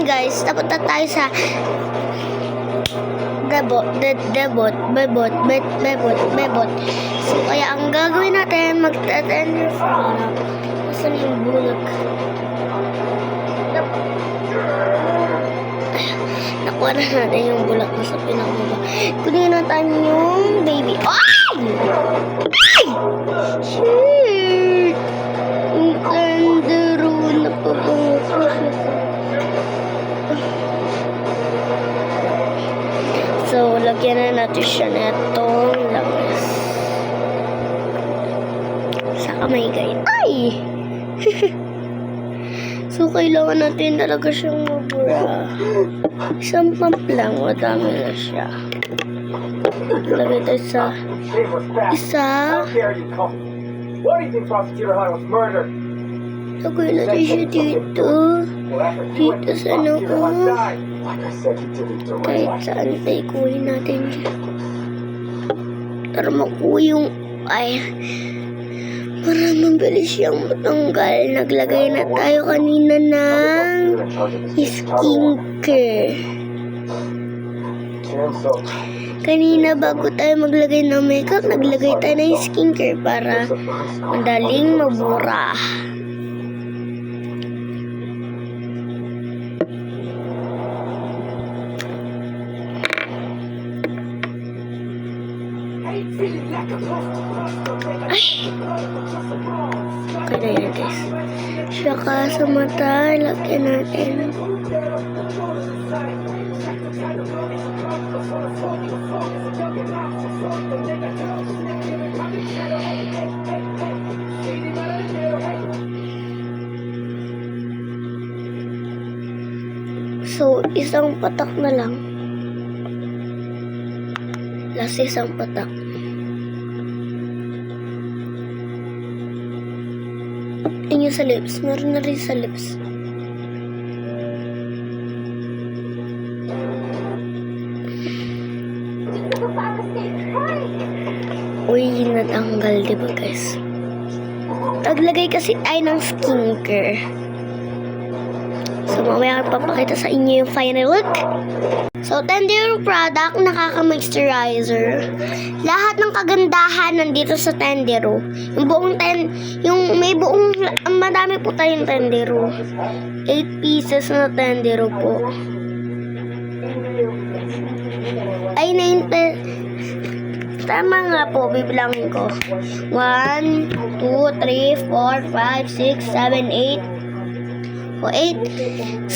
guys, tapunta tayo sa bebot. So, kaya ang gagawin natin, magta-tender from saan yung bulak? Nakuha na natin yung bulak na sa pinakababa. Kunin natin yung baby. Ay! Ay! Shit! Yung tendero na pabango. So, lagyan na natin siya na itong langis. Sa kamay guys. Ay! So, kailangan natin talaga siyang mabura. Isang pump lang. Madami na siya. Lagay tayo sa isa. Lagay natin siya dito. Dito sa noo. Kahit saan tayo kuhin natin siya. Para makuha yung para mabilis siyang matanggal. Naglagay na tayo kanina ng skincare. Kanina bago tayo maglagay ng makeup, naglagay tayo ng skincare para madaling mabura. Ay! Okay na yan guys. Saka sa mata, lagyan natin. So, isang patak na lang. Last isang patak. Yung sa lips. Meron na rin sa lips. Uy, natanggal, diba guys? Naglagay kasi tayo ng skincare. So, mamaya papakita sa inyo yung final look. So, Tendero product, nakaka-moisturizer. Lahat ng kagandahan nandito sa Tendero. Madami po tayong Tendero. 8 pieces na Tendero po. Ay, 9 tama nga po, bibilangin ko. 1, 2, 3, 4, 5, 6, 7, 8. O 8. So,